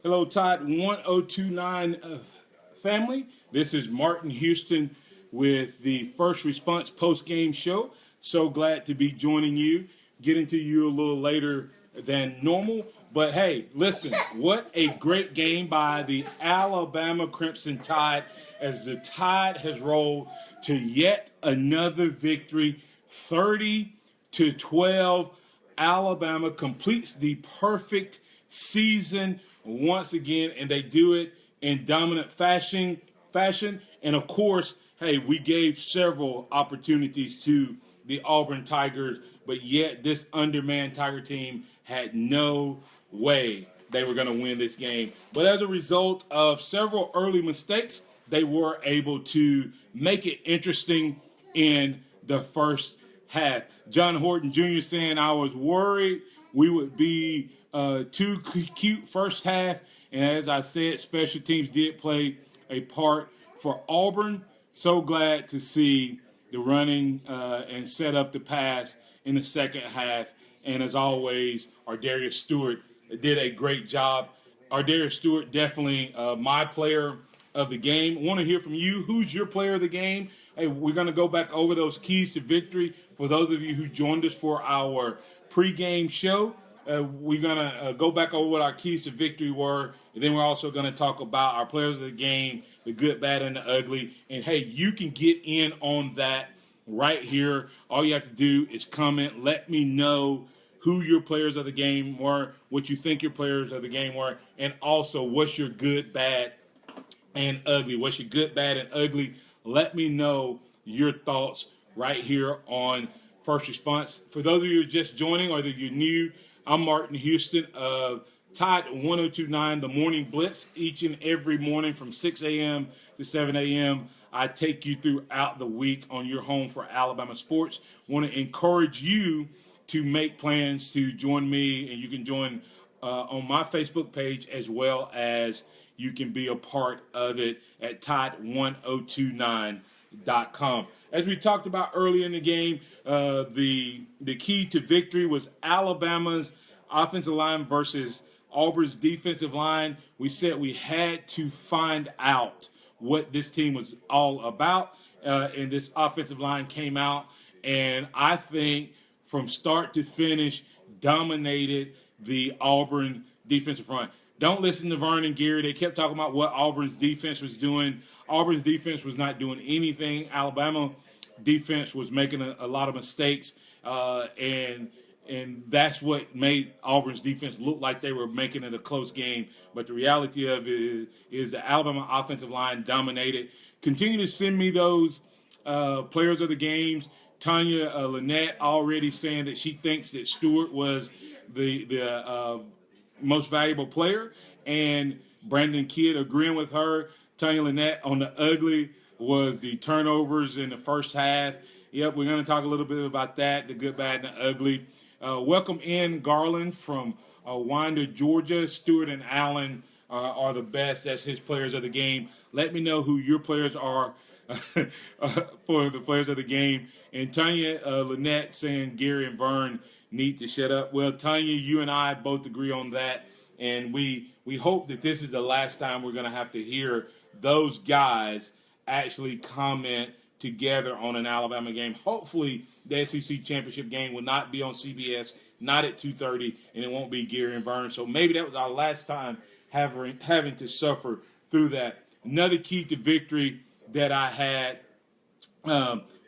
Hello, Todd 1029 family. This is Martin Houston with the First Response Postgame Show. So glad to be joining you. Getting to you a little later than normal. But hey, listen, what a great game by the Alabama Crimson Tide as the Tide has rolled to yet another victory, 30-12. Alabama completes the perfect season once again, and they do it in dominant fashion. And of course, hey, we gave several opportunities to the Auburn Tigers, but yet this undermanned Tiger team had no way they were going to win this game. But as a result of several early mistakes, they were able to make it interesting in the first half. John Horton Jr. saying, I was worried we would be too cute first half. And as I said, special teams did play a part for Auburn. So glad to see the running and set up the pass in the second half. And as always, Ardarius Stewart did a great job. Ardarius Stewart, definitely my player of the game. I want to hear from you. Who's your player of the game? Hey, we're going to go back over those keys to victory. For those of you who joined us for our pregame show, we're going to go back over what our keys to victory were. And then we're also going to talk about our players of the game, the good, bad, and the ugly. And, hey, you can get in on that right here. All you have to do is comment. Let me know who your players of the game were, what you think your players of the game were, and also what's your good, bad, and ugly. What's your good, bad, and ugly? Let me know your thoughts right here on First Response. For those of you who are just joining or that you're new, I'm Martin Houston of Tide 1029, the Morning Blitz. Each and every morning from 6 a.m. to 7 a.m., I take you throughout the week on your home for Alabama sports. Want to encourage you to make plans to join me, and you can join on my Facebook page as well as you can be a part of it at tide1029.com. As we talked about earlier in the game, the key to victory was Alabama's offensive line versus Auburn's defensive line. We said we had to find out what this team was all about, and this offensive line came out, and I think from start to finish dominated the Auburn defensive front. Don't listen to Vern and Gary. They kept talking about what Auburn's defense was doing. Auburn's defense was not doing anything. Alabama defense was making a lot of mistakes, and that's what made Auburn's defense look like they were making it a close game. But the reality of it is the Alabama offensive line dominated. Continue to send me those players of the games. Tanya Lynette already saying that she thinks that Stewart was the most valuable player, and Brandon Kidd agreeing with her. Tanya Lynette on the ugly was the turnovers in the first half. Yep, we're going to talk a little bit about that, the good, bad, and the ugly. Welcome in Garland from Winder, Georgia. Stewart and Allen are the best. That's his players of the game. Let me know who your players are for the players of the game. And Tanya Lynette saying Gary and Vern need to shut up. Well, Tanya, you and I both agree on that. And we hope that this is the last time we're going to have to hear those guys actually comment together on an Alabama game. Hopefully, the SEC championship game will not be on CBS, not at 2:30, and it won't be Gary and Vern. So maybe that was our last time having to suffer through that. Another key to victory that I had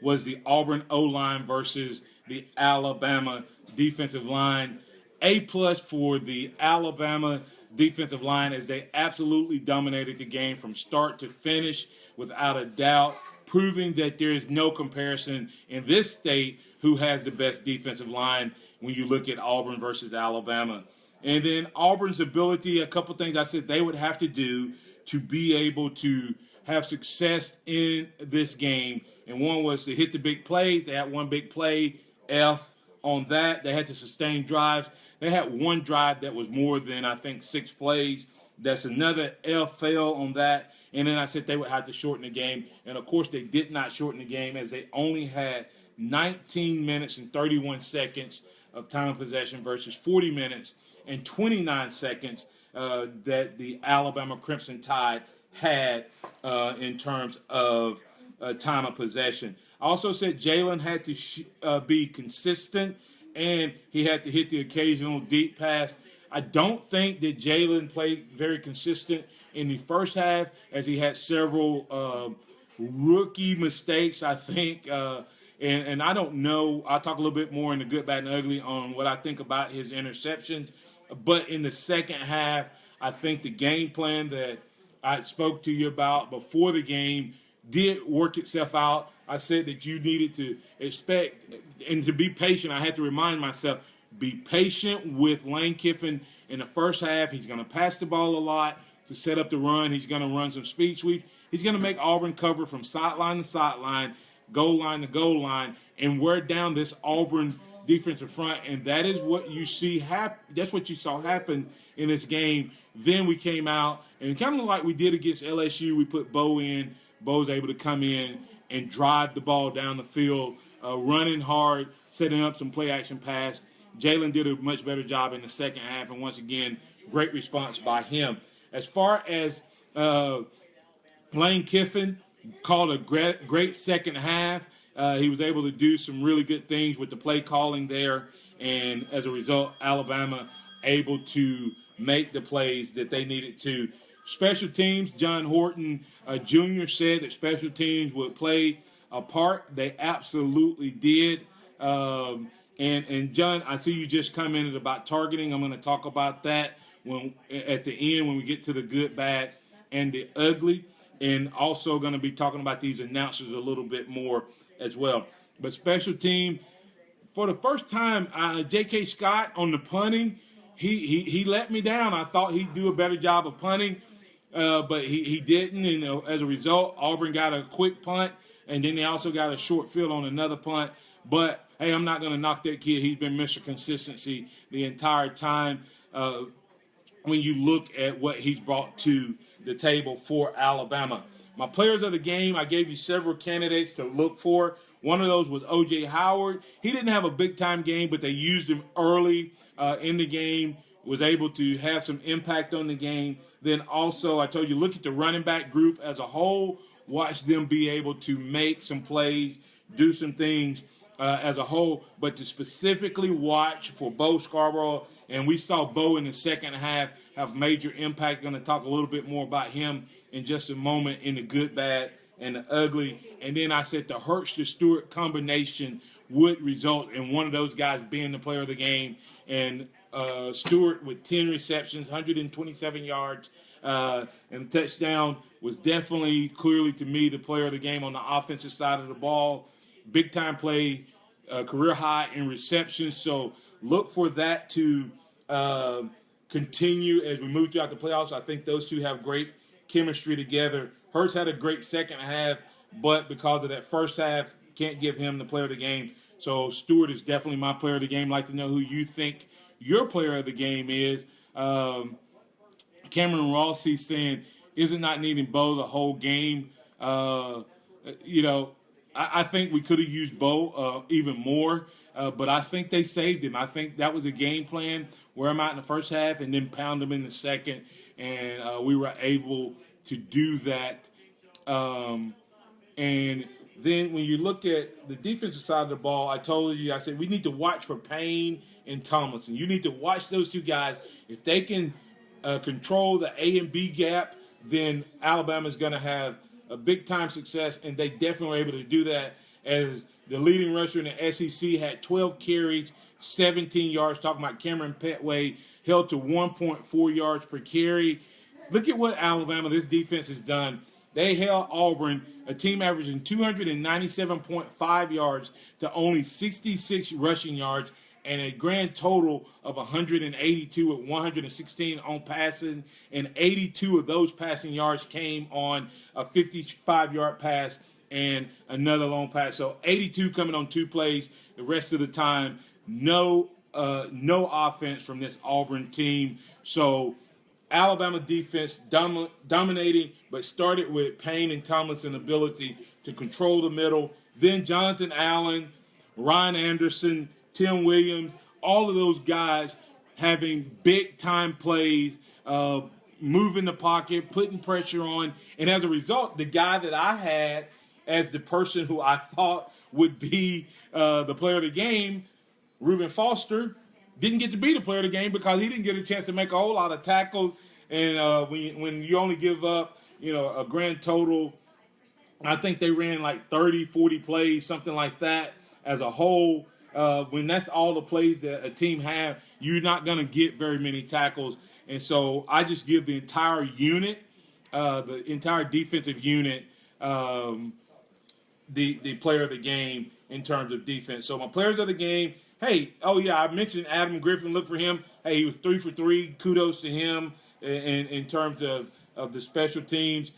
was the Auburn O-line versus the Alabama defensive line. A+ for the Alabama defensive line as they absolutely dominated the game from start to finish without a doubt, proving that there is no comparison in this state who has the best defensive line when you look at Auburn versus Alabama. And then Auburn's ability, a couple things I said they would have to do to be able to have success in this game. And one was to hit the big plays. They had one big play, F on that. They had to sustain drives. They had one drive that was more than, I think, 6 plays. That's another F fail on that. And then I said they would have to shorten the game. And, of course, they did not shorten the game as they only had 19 minutes and 31 seconds of time of possession versus 40 minutes and 29 seconds that the Alabama Crimson Tide had in terms of time of possession. I also said Jalen had to be consistent, and he had to hit the occasional deep pass. I don't think that Jalen played very consistent in the first half, as he had several rookie mistakes, I think. And I don't know. I'll talk a little bit more in the good, bad, and ugly on what I think about his interceptions. But in the second half, I think the game plan that I spoke to you about before the game did work itself out. I said that you needed to expect and to be patient. I had to remind myself, be patient with Lane Kiffin in the first half. He's going to pass the ball a lot to set up the run. He's going to run some speed sweep. He's going to make Auburn cover from sideline to sideline, goal line to goal line, and wear down this Auburn defensive front. And that is what you see happen. That's what you saw happen in this game. Then we came out, and kind of like we did against LSU, we put Bo in. Bo's able to come in and drive the ball down the field, running hard, setting up some play-action pass. Jalen did a much better job in the second half, and once again, great response by him. As far as Lane Kiffin, called a great second half. He was able to do some really good things with the play calling there, and as a result, Alabama able to make the plays that they needed to. Special teams, John Horton Jr. said that special teams would play a part. They absolutely did. And John, I see you just commented about targeting. I'm going to talk about that at the end when we get to the good, bad, and the ugly. And also going to be talking about these announcers a little bit more as well. But special team, for the first time, J.K. Scott on the punting, he let me down. I thought he'd do a better job of punting, but he didn't. And as a result, Auburn got a quick punt, and then they also got a short field on another punt. But, hey, I'm not going to knock that kid. He's been Mr. Consistency the entire time when you look at what he's brought to the table for Alabama. My players of the game, I gave you several candidates to look for. One of those was O.J. Howard. He didn't have a big-time game, but they used him early in the game, was able to have some impact on the game. Then also, I told you, look at the running back group as a whole. Watch them be able to make some plays, do some things as a whole. But to specifically watch for Bo Scarborough, and we saw Bo in the second half have major impact. Going to talk a little bit more about him in just a moment in the good, bad, and the ugly. And then I said the Hurts to Stewart combination would result in one of those guys being the player of the game. And Stewart with 10 receptions, 127 yards, and a touchdown was definitely, clearly to me, the player of the game on the offensive side of the ball. Big-time play, career high in receptions. So look for that to continue as we move throughout the playoffs. I think those two have great chemistry together. Hurts had a great second half, but because of that first half, can't give him the player of the game. So Stewart is definitely my player of the game. I'd like to know who you think your player of the game is. Cameron Rossi saying, is it not needing Bo the whole game? I think we could have used Bo even more, but I think they saved him. I think that was a game plan, wear him out in the first half and then pound him in the second, and we were able to do that. And then when you look at the defensive side of the ball, I told you, I said, we need to watch for Payne and Tomlinson. You need to watch those two guys. If they can control the A and B gap, then Alabama's going to have a big-time success, and they definitely were able to do that as the leading rusher in the SEC had 12 carries, 17 yards, talking about Cameron Petway, held to 1.4 yards per carry. Look at what Alabama, this defense has done. They held Auburn, a team averaging 297.5 yards, to only 66 rushing yards, and a grand total of 182 with 116 on passing, and 82 of those passing yards came on a 55-yard pass and another long pass. So 82 coming on two plays. The rest of the time, no offense from this Auburn team. So Alabama defense dominating, but started with Payne and Tomlinson ability to control the middle. Then Jonathan Allen, Ryan Anderson, Tim Williams, all of those guys having big-time plays moving the pocket, putting pressure on. And as a result, the guy that I had as the person who I thought would be the player of the game, Reuben Foster, didn't get to be the player of the game because he didn't get a chance to make a whole lot of tackles. And when you only give up, a grand total, I think they ran like 30, 40 plays, something like that as a whole. When that's all the plays that a team have, you're not going to get very many tackles. And so I just give the entire unit, the entire defensive unit, the player of the game in terms of defense. So my players of the game, hey, I mentioned Adam Griffin. Look for him. Hey, he was 3 for 3. Kudos to him in terms of the special teams.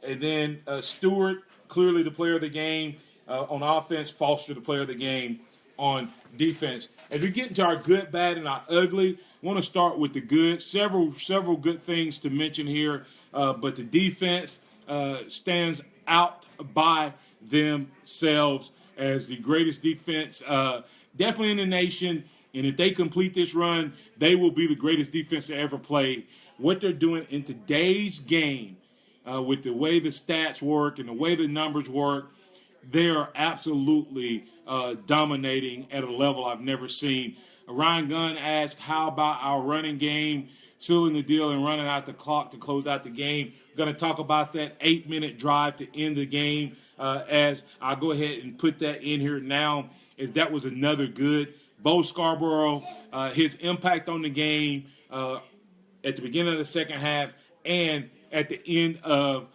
And then Stewart, clearly the player of the game on offense. Foster, the player of the game on defense. As we get into our good, bad, and our ugly, I want to start with the good. Several good things to mention here, but the defense stands out by themselves as the greatest defense definitely in the nation. And if they complete this run, they will be the greatest defense to ever play. What they're doing in today's game, with the way the stats work and the way the numbers work, they are absolutely dominating at a level I've never seen. Ryan Gunn asked, how about our running game, sealing the deal and running out the clock to close out the game? We're going to talk about that 8-minute drive to end the game, as I'll go ahead and put that in here now, as that was another good. Bo Scarborough, his impact on the game at the beginning of the second half and at the end of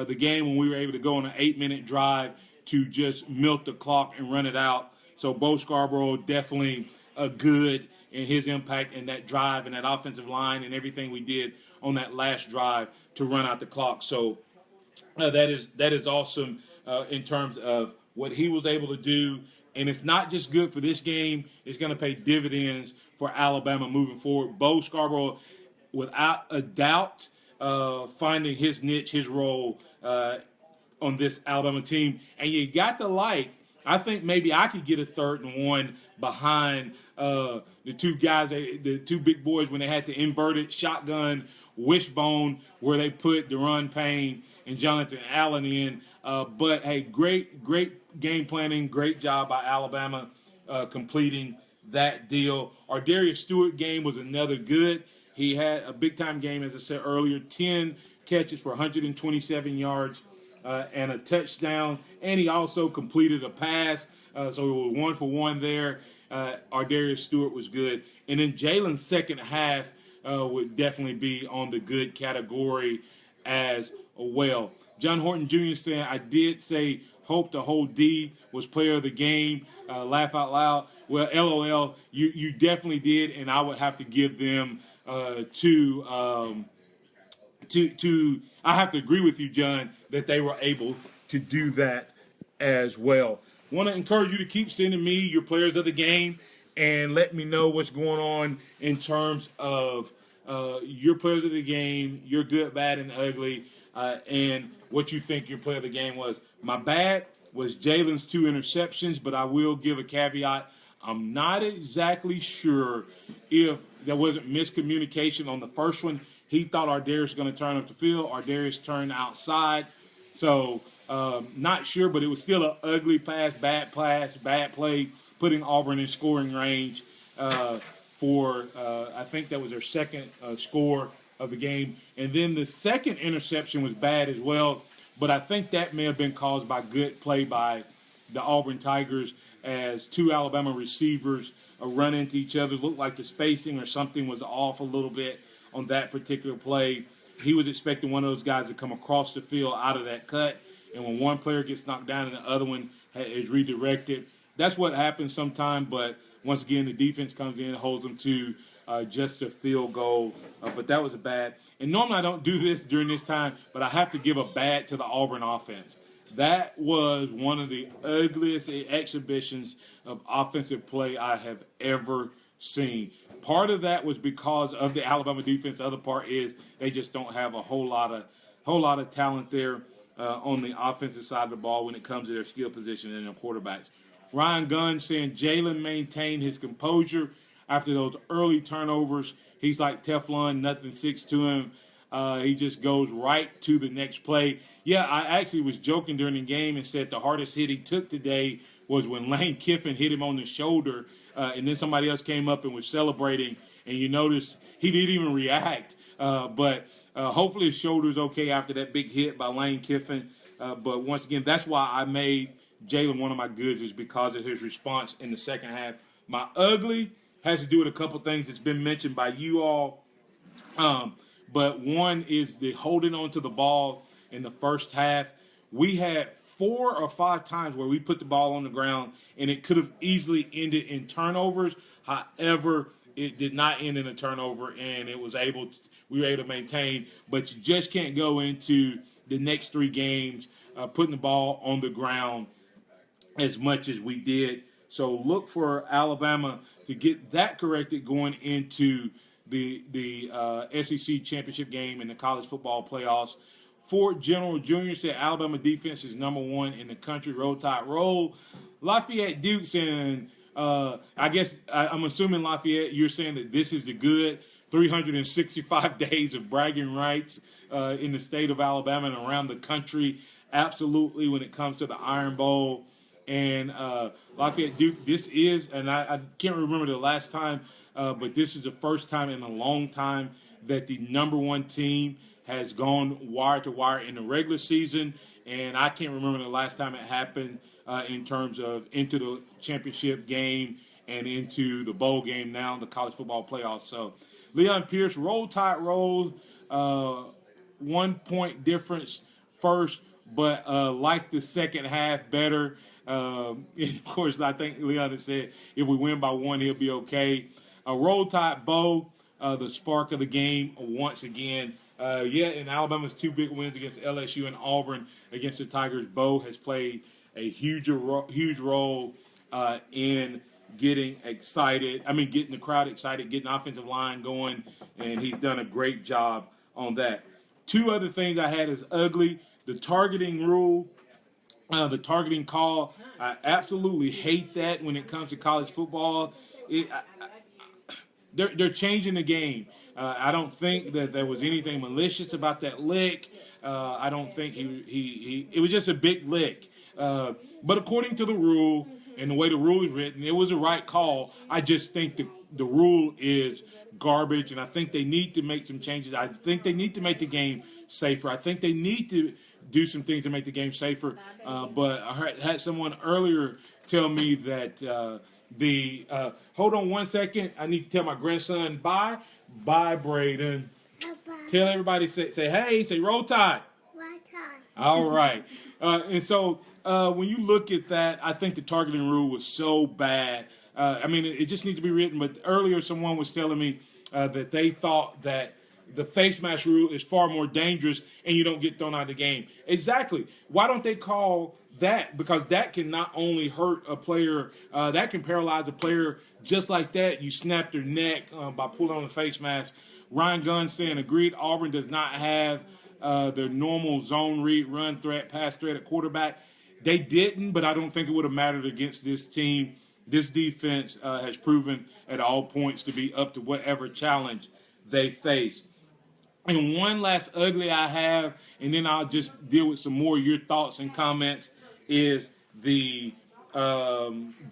the game when we were able to go on an 8-minute drive to just milk the clock and run it out. So Bo Scarborough definitely good in his impact in that drive and that offensive line and everything we did on that last drive to run out the clock. So that is awesome in terms of what he was able to do. And it's not just good for this game. It's going to pay dividends for Alabama moving forward. Bo Scarborough, without a doubt, finding his niche, his role on this Alabama team. And you got to I think maybe I could get a 3rd and 1 behind the two guys, the two big boys, when they had the inverted shotgun wishbone where they put Deron Payne and Jonathan Allen in. But, hey, great game planning, great job by Alabama completing that deal. Our Darius Stewart game was another good. He had a big-time game, as I said earlier, 10 catches for 127 yards and a touchdown. And he also completed a pass, so it was 1 for 1 there. Our Darius Stewart was good. And then Jalen's second half would definitely be on the good category as well. John Horton Jr. saying, I did say hope the whole D was player of the game. Laugh out loud. Well, LOL, you definitely did, and I would have to give them I have to agree with you, John, that they were able to do that as well. Want to encourage you to keep sending me your players of the game and let me know what's going on in terms of your players of the game, your good, bad, and ugly, and what you think your player of the game was. My bad was Jalen's 2 interceptions, but I will give a caveat. I'm not exactly sure if there wasn't miscommunication on the first one. He thought Ardarius was going to turn up the field. Ardarius turned outside. So, not sure, but it was still an ugly pass, bad play, putting Auburn in scoring range for, I think that was their second score of the game. And then the second interception was bad as well, but I think that may have been caused by good play by the Auburn Tigers as 2 Alabama receivers run into each other. Looked like the spacing or something was off a little bit on that particular play. He was expecting one of those guys to come across the field out of that cut, and when one player gets knocked down and the other one is redirected, that's what happens sometimes. But once again, the defense comes in and holds them to just a field goal. But that was a bad. And normally I don't do this during this time, but I have to give a bad to the Auburn offense. That was one of the ugliest exhibitions of offensive play I have ever seen. Part of that was because of the Alabama defense. The other part is they just don't have a whole lot of talent there on the offensive side of the ball when it comes to their skill position and their quarterbacks. Ryan Gunn saying Jalen maintained his composure. after those early turnovers. He's like Teflon, nothing sticks to him. He just goes right to the next play. Yeah, I actually was joking during the game and said the hardest hit he took today was when Lane Kiffin hit him on the shoulder, and then somebody else came up and was celebrating, and you notice he didn't even react. But hopefully his shoulder's okay after that big hit by Lane Kiffin. But once again, that's why I made Jalen one of my goods, is because of his response in the second half. My ugly has to do with a couple things that's been mentioned by you all. But one is the holding on to the ball in the first half. We had 4 or 5 times where we put the ball on the ground, and it could have easily ended in turnovers. However, it did not end in a turnover, and we were able to maintain. But you just can't go into the next 3 games putting the ball on the ground as much as we did. So look for Alabama to get that corrected going into the SEC championship game and the college football playoffs. Fort General Jr. said Alabama defense is number 1 in the country. Roll Tide Roll. Lafayette Duke saying, I guess I'm assuming, Lafayette, you're saying that this is the good 365 days of bragging rights in the state of Alabama and around the country. Absolutely, when it comes to the Iron Bowl. And Lafayette Duke, this is, and I can't remember the last time, but this is the first time in a long time that the number 1 team has gone wire to wire in the regular season. And I can't remember the last time it happened in terms of into the championship game and into the bowl game, now the college football playoffs. So Leon Pierce, Roll Tide Roll, 1 point difference first, but like the second half better. Of course, I think Leon has said if we win by 1, he'll be okay. Roll Tide Bo, the spark of the game once again. In Alabama's 2 big wins against LSU and Auburn against the Tigers, Bo has played a huge role in getting the crowd excited, getting the offensive line going, and he's done a great job on that. 2 other things I had as ugly: the targeting rule. The targeting call, I absolutely hate that when it comes to college football. They're changing the game. I don't think that there was anything malicious about that lick. I don't think it was just a big lick. But according to the rule and the way the rule is written, it was a right call. I just think the rule is garbage, and I think they need to make some changes. I think they need to make the game safer. I think they need to do some things to make the game safer. But I had someone earlier tell me that hold on 1 second. I need to tell my grandson bye. Bye, Braden. Bye-bye. Tell everybody, say hey, say Roll Tide. Roll Tide. All right. And so when you look at that, I think the targeting rule was so bad. It just needs to be written. But earlier someone was telling me that they thought that the face mask rule is far more dangerous and you don't get thrown out of the game. Exactly. Why don't they call that? Because that can not only hurt a player, that can paralyze a player just like that. You snap their neck by pulling on the face mask. Ryan Gunn saying, agreed, Auburn does not have their normal zone read, run threat, pass threat at quarterback. They didn't, but I don't think it would have mattered against this team. This defense has proven at all points to be up to whatever challenge they face. And one last ugly I have, and then I'll just deal with some more of your thoughts and comments, is the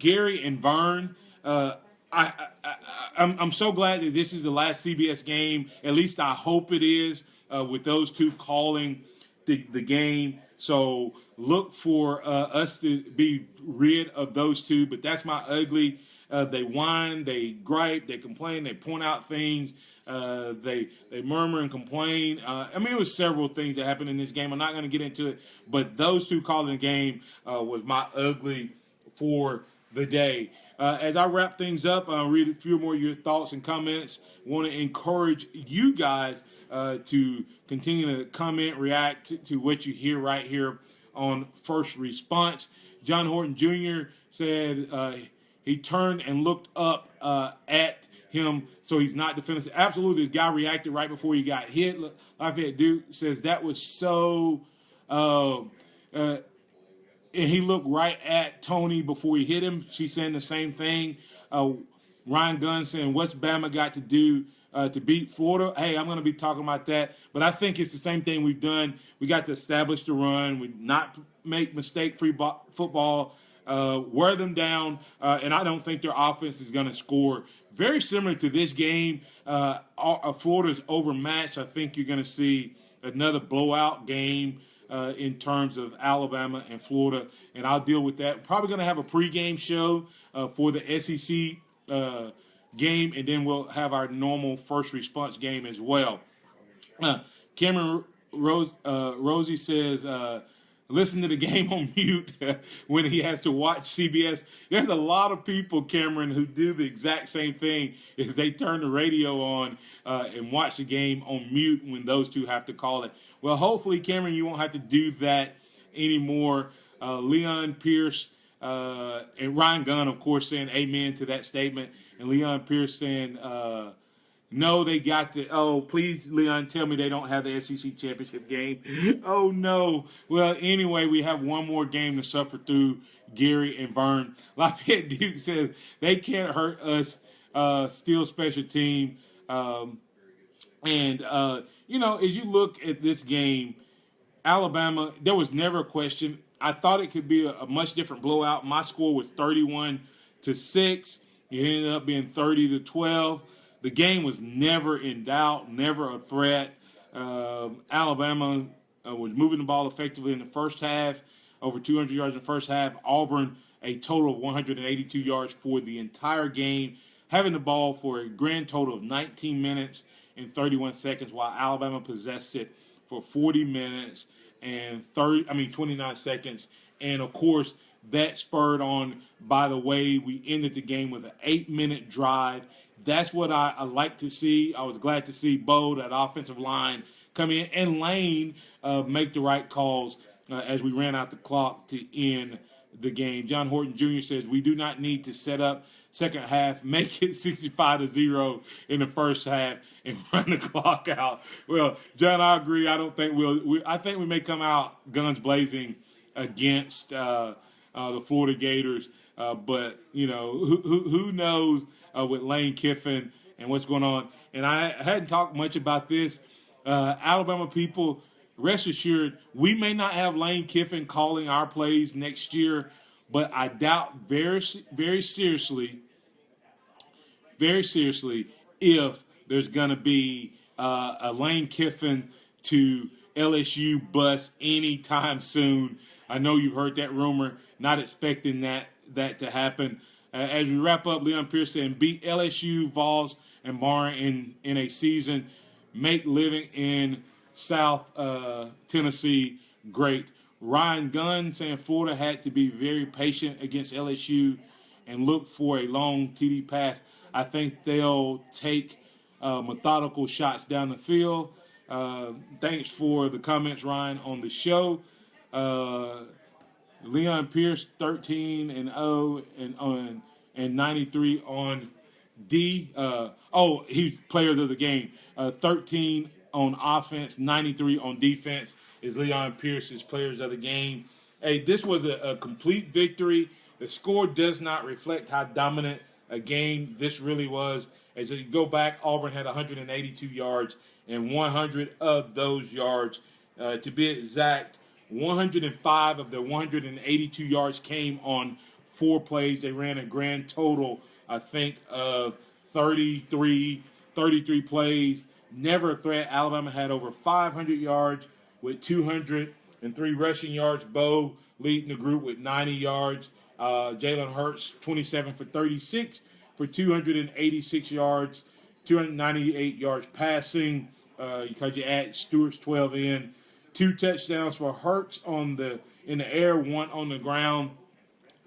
Gary and Vern. I'm so glad that this is the last CBS game. At least I hope it is, with those 2 calling the game. So look for us to be rid of those 2. But that's my ugly. They whine, they gripe, they complain, they point out things. They murmur and complain. It was several things that happened in this game. I'm not going to get into it, but those 2 calling the game was my ugly for the day. As I wrap things up, I'll read a few more of your thoughts and comments. Want to encourage you guys to continue to comment, react to what you hear right here on First Response. John Horton Jr. said he turned and looked up at him, so he's not defensive. Absolutely, this guy reacted right before he got hit. Lafayette Duke says that was so, and he looked right at Tony before he hit him. She's saying the same thing. Ryan Gunn saying, what's Bama got to do to beat Florida? Hey, I'm going to be talking about that. But I think it's the same thing we've done. We got to establish the run. We not make mistake-free football, wear them down, and I don't think their offense is going to score. Very similar to this game, Florida's overmatched. I think you're going to see another blowout game in terms of Alabama and Florida, and I'll deal with that. Probably going to have a pregame show for the SEC game, and then we'll have our normal first response game as well. Cameron Rosie says, listen to the game on mute when he has to watch CBS. There's a lot of people, Cameron, who do the exact same thing is they turn the radio on and watch the game on mute when those two have to call it. Well, hopefully, Cameron, you won't have to do that anymore. Leon Pierce and Ryan Gunn, of course, saying amen to that statement. And Leon Pierce saying, no, they got the, oh, please, Leon, tell me they don't have the SEC championship game. Oh, no. Well, anyway, we have one more game to suffer through, Gary and Vern. Lafayette Duke says they can't hurt us, still special team. You know, as you look at this game, Alabama, there was never a question. I thought it could be a much different blowout. My score was 31-6. It ended up being 30-12. The game was never in doubt, never a threat. Alabama was moving the ball effectively in the first half, over 200 yards in the first half. Auburn, a total of 182 yards for the entire game, having the ball for a grand total of 19 minutes and 31 seconds, while Alabama possessed it for 40 minutes and 29 seconds. And, of course, that spurred on, by the way, we ended the game with an 8-minute drive. That's what I like to see. I was glad to see Bo, that offensive line, come in, and Lane make the right calls as we ran out the clock to end the game. John Horton Jr. says, we do not need to set up second half, make it 65-0 in the first half, and run the clock out. Well, John, I agree. I don't think I think we may come out guns blazing against the Florida Gators. But, you know, who knows with Lane Kiffin and what's going on. And I hadn't talked much about this. Alabama people, rest assured, we may not have Lane Kiffin calling our plays next year, but I doubt very seriously if there's going to be a Lane Kiffin to LSU bus anytime soon. I know you've heard that rumor, not expecting that to happen. As we wrap up, Leon Pierce saying, beat LSU, Vols, and Barn in a season. Make living in South Tennessee great. Ryan Gunn saying Florida had to be very patient against LSU and look for a long TD pass. I think they'll take methodical shots down the field. Thanks for the comments, Ryan, on the show. Leon Pierce 13-0 and 93 on D. He's player of the game. 13 on offense, 93 on defense is Leon Pierce's players of the game. Hey, this was a complete victory. The score does not reflect how dominant a game this really was. As you go back, Auburn had 182 yards, and 100 of those yards, to be exact, 105 of the 182 yards came on 4 plays. They ran a grand total, I think, of 33 plays. Never a threat. Alabama had over 500 yards with 203 rushing yards. Bo leading the group with 90 yards. Jalen Hurts, 27 for 36 for 286 yards, 298 yards passing. Because you add Stewart's 12 in. 2 touchdowns for Hurts in the air, 1 on the ground.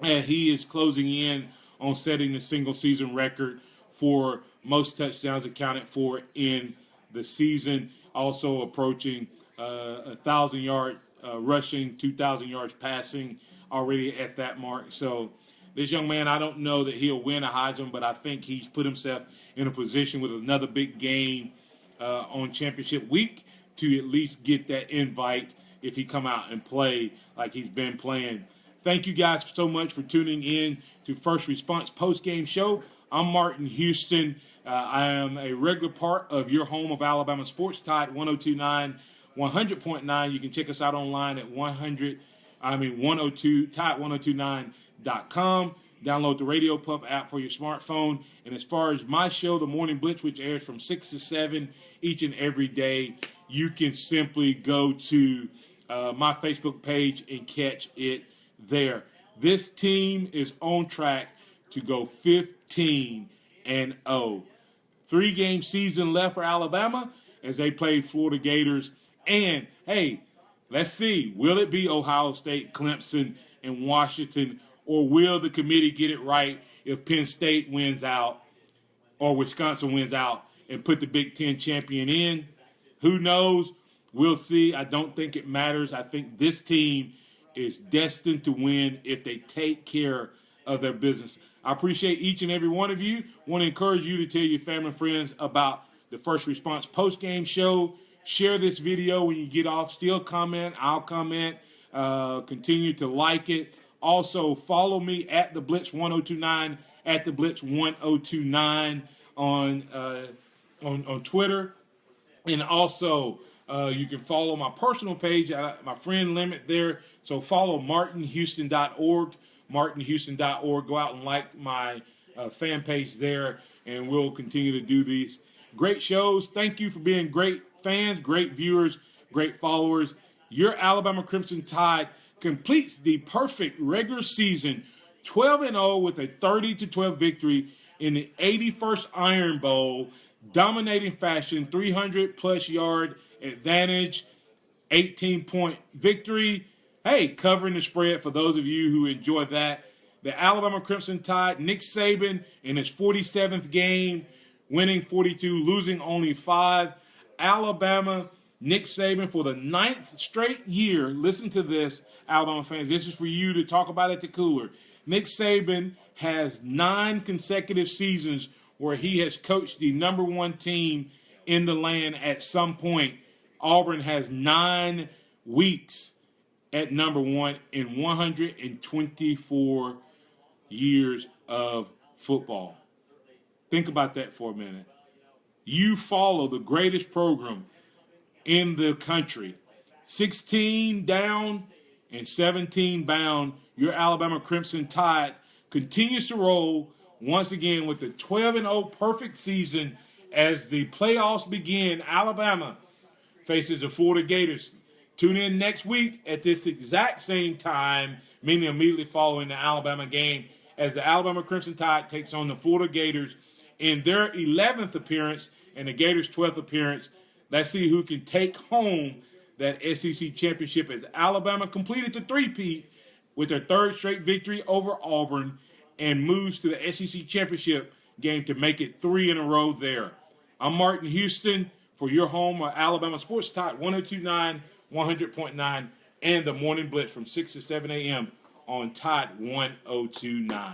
And he is closing in on setting the single-season record for most touchdowns accounted for in the season. Also approaching 1,000 yards rushing, 2,000 yards passing, already at that mark. So this young man, I don't know that he'll win a Heisman, but I think he's put himself in a position with another big game on championship week to at least get that invite if he come out and play like he's been playing. Thank you guys so much for tuning in to First Response Postgame Show I'm Martin Houston. I am a regular part of your home of Alabama Sports, Tide 102.9, 100.9. You can check us out online at 102, Tide1029.com. Download the Radio Pub app for your smartphone. And as far as my show, The Morning Blitz, which airs from 6 to 7 each and every day, you can simply go to my Facebook page and catch it there. This team is on track to go 15-0. 3-game season left for Alabama as they play Florida Gators. And, hey, let's see, will it be Ohio State, Clemson, and Washington, or will the committee get it right if Penn State wins out or Wisconsin wins out and put the Big Ten champion in? Who knows? We'll see. I don't think it matters. I think this team is destined to win if they take care of their business. I appreciate each and every one of you. Want to encourage you to tell your family and friends about the First Response Postgame Show. Share this video when you get off. Still comment. I'll comment. Continue to like it. Also, follow me at the Blitz 1029, at the Blitz 1029 on Twitter. And also, you can follow my personal page, my friend limit there. So follow martinhouston.org, martinhouston.org. Go out and like my fan page there, and we'll continue to do these great shows. Thank you for being great fans, great viewers, great followers. Your Alabama Crimson Tide completes the perfect regular season 12-0 with a 30-12 victory in the 81st Iron Bowl, dominating fashion, 300-plus yard advantage, 18-point victory. Hey, covering the spread for those of you who enjoy that. The Alabama Crimson Tide, Nick Saban in his 47th game, winning 42, losing only 5. Alabama, Nick Saban for the 9th straight year. Listen to this, Alabama fans. This is for you to talk about at the cooler. Nick Saban has 9 consecutive seasons where he has coached the number 1 team in the land at some point. Auburn has 9 weeks at number 1 in 124 years of football. Think about that for a minute. You follow the greatest program in the country. 16 down and 17 bound. Your Alabama Crimson Tide continues to roll once again with the 12-0 perfect season as the playoffs begin. Alabama faces the Florida Gators. Tune in next week at this exact same time, meaning immediately following the Alabama game, as the Alabama Crimson Tide takes on the Florida Gators in their 11th appearance and the Gators' 12th appearance. Let's see who can take home that SEC championship as Alabama completed the three-peat with their 3rd straight victory over Auburn and moves to the SEC championship game to make it 3 in a row there. I'm Martin Houston for your home of Alabama Sports Tide 102.9, 100.9, and the Morning Blitz from 6 to 7 a.m. on Tide 102.9.